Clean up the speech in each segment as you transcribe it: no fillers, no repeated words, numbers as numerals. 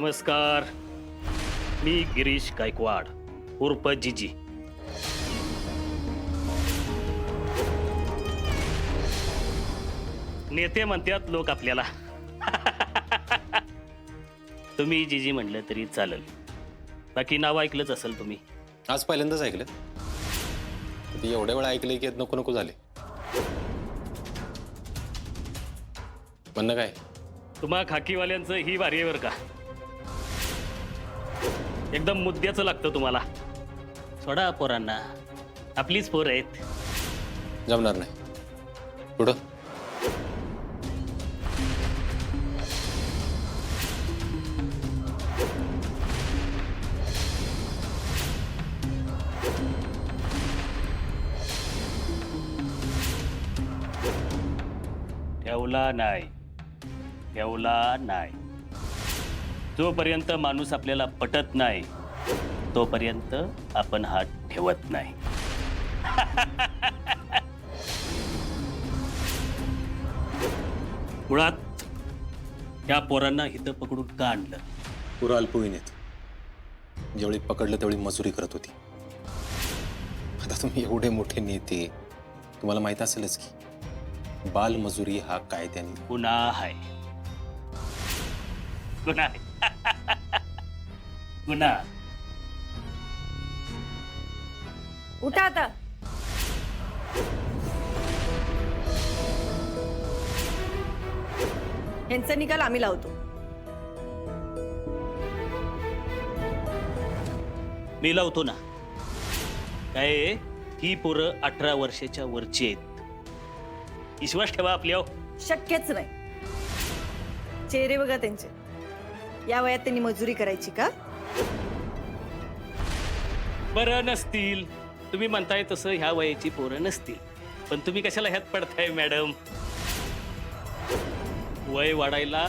नमस्कार. मी गिरीश गायकवाड उर्फ जीजी. नेते म्हणतात लोक आपल्याला. तुम्ही जीजी म्हणलं तरी चालेल. बाकी नाव ऐकलंच असेल तुम्ही. आज पहिल्यांदाच ऐकलं. ते एवढ्या वेळा ऐकले की नको नको झाले. म्हणणं काय? तुम्हा खाकीवाल्यांचं ही वारी आहे बरं का. एकदम मुद्द्याचं लागतं तुम्हाला. सोडा पोरांना, आपलीच पोर आहेत. जमणार नाही. पुढं ठेवला नाही, ठेवला नाही. जोपर्यंत माणूस आपल्याला पटत नाही तोपर्यंत आपण हात ठेवत नाही. मुळात या पोरांना इथं पकडून का आणलं? पुरं अल्पवयीन. जेवढी पकडलं तेवढी मजुरी करत होती. आता तुम्ही एवढे मोठे नेते, तुम्हाला माहित असेलच की बालमजुरी हा कायद्याने गुन्हा आहे. गुन्हा आहे. गुन्हा. उठा आता. यांचा निकाल आम्ही लावतो. मी लावतो ना. काय ही पोरं 18 वर्षाच्या वरची आहेत. विश्वास ठेवा आपल्यावर. शक्यच नाही. चेहरे बघा त्यांचे. या वयात त्यांनी मजुरी करायची का? बरं नसतील. तुम्ही म्हणताय तसं ह्या वयाची पोरं नसतील. पण तुम्ही कशाला ह्यात पडताय मॅडम? वय वाढायला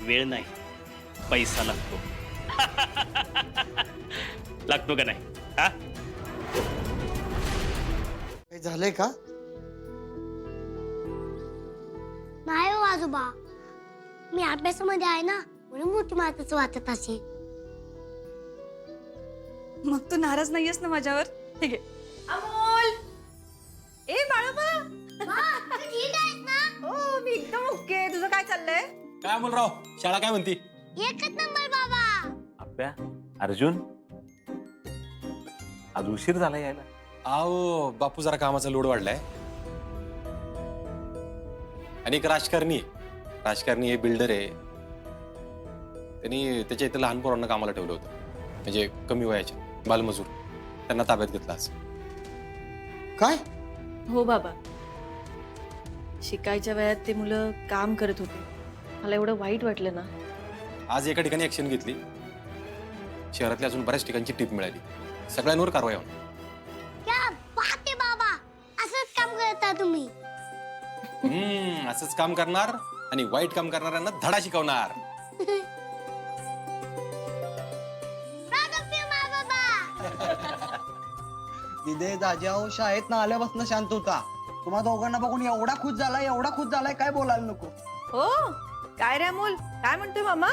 वेळ नाही, पैसा लागतो. लागतो का नाही? हा, काही झालंय का? नाही हो आजोबा, मी अभ्यासामध्ये आहे ना, म्हणून मोठी माताच वाचत असेल. मग तू नाराज नाहीयेस ना माझ्यावर? ठीक आहे. अमोल, ए बाळाबा. ठीक आहेस ना? हो, मी एकदम ओके. तुझं काय चाललंय? काय अमोलराव, शाळा काय म्हणती? एकच नंबर बाबा. अप्प्या, अर्जुन आज उशीर झाला यायला. आओ बापू, जरा कामाचा लोड वाढलाय. आणि एक राजकारणी हे बिल्डर आहे. त्यांनी त्याच्या इथे लहान पोरांना कामाला ठेवलं होतं. म्हणजे कमी वयाचे बालमजूर त्यांना ताब्यात घेतला असं. काय? हो बाबा, शिकायच्या वयात ते मुलं काम करत होते. मला एवढं वाईट वाटलं ना. आज एका ठिकाणी ऍक्शन घेतली. शहरातल्या अजून बऱ्याच ठिकाणची टीप मिळाली. सगळ्यांवर कारवाई होणार. क्या बात आहे बाबा, असंच काम करता तुम्ही. असंच काम करणार आणि वाईट काम करणाऱ्यांना धडा शिकवणार. Proud of you, मा बाबा. दिदे दाजाओ शाळेत ना आल्यापासून शांत होता. तुम्हा दोघांना बघून एवढा खुश झालाय काय बोलायला नको. हो, काय रे अमोल, काय म्हणतोय मामा?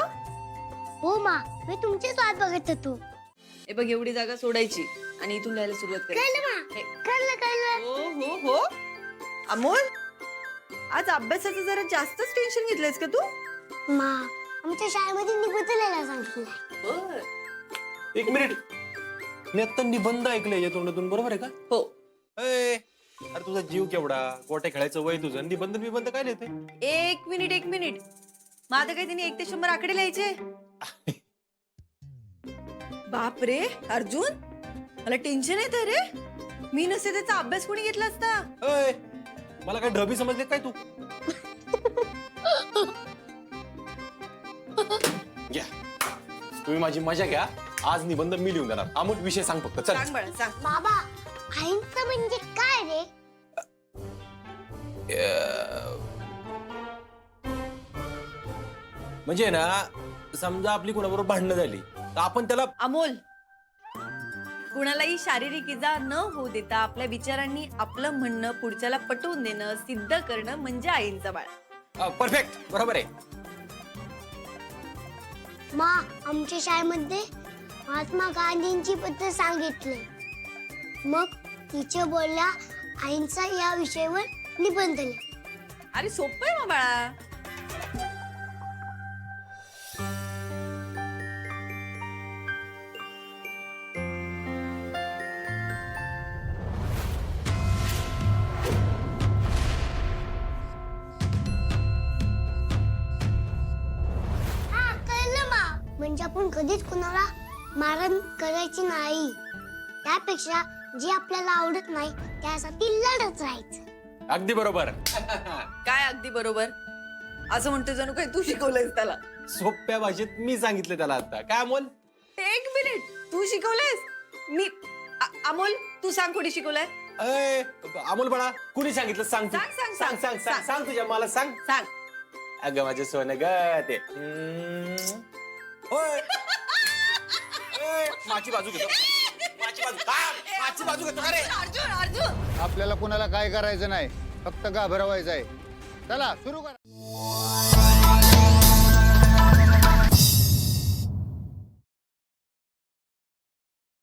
हो मा, मी तुमचीच वाट बघत होतो. हे बघ, एवढी जागा सोडायची आणि इथून लिहायला सुरुवात करायची. कळलं मा, कळलं. हो हो हो. अमोल, आज अभ्यासाचं जरा जास्तच टेन्शन घेतलंयस का तू? मा, आमच्या शाळेमध्ये निबंधलेला सांगितलंय. बर. एक मिनिट, मी आता निबंध ऐकलंय या तोंडातून, बरोबर आहे का? हो. अरे तुझा जीव केवढा, गोट्या खेळायचं वय तुझं, निबंध काय लिहिते? एक मिनिट. माझं काही त्यांनी 1 ते 100 आकडे लिहायचे. बाप रे अर्जुन, मला टेन्शन येतंय रे. मी नसते त्याचा अभ्यास कोणी घेतला असता? मला काय ढबी समजले काय तू? घ्या, तुम्ही माझी मजा घ्या. आज निबंध मी लिहून देणार. अमोल, विषय सांग फक्त. चल. सांग बाळा, सांग. बाबा, आईंचं म्हणजे काय रे? म्हणजे ना, समजा आपली कोणाबरोबर भांडणं झाली तर आपण त्याला अमोल, कुणालाही शारीरिक इजा न होऊ देता आपल्या विचारांनी आपलं म्हणणं पुढच्याला पटवून देणं, सिद्ध करणं म्हणजे आईंचा बाळा. परफेक्ट, बरोबर आहे. मा आमच्या शाळेमध्ये महात्मा गांधींची पत्र सांगितले. मग टीचर बोलल्या अहिंसा या विषयावर निबंध लिहा. अरे सोपं आहे मग बाळा. हा कळलं मा. म्हणजे आपण कधीच कुणाला मारण करायची नाही. त्यापेक्षा जे आपल्याला आवडत नाही त्यासाठी लढत राहायचं. अगदी बरोबर. काय अगदी बरोबर. असं म्हणतो जणू काही तू शिकवलंयस त्याला. सोप्या भाषेत मी सांगितलं त्याला आता. काय अमोल? एक मिनिट, तू शिकवलंयस? मी अमोल तू सांग कोणी शिकवलंय? अय, अमोल बाळा कुणी सांगितलं? सांग तू. सांग, सांग, सांग सांग सांग सांग. सांग तुझ्या मला सांग. सांग. अगं माझे सोनं ग ते. होय. ए, माझी बाजू घेतो. माझी बाजू. माझी बाजू घेतो. अरे अर्जुन अर्जुन आपल्याला कुणाला काय करायचं नाही, फक्त घाबरवायचं आहे. चला सुरू करा.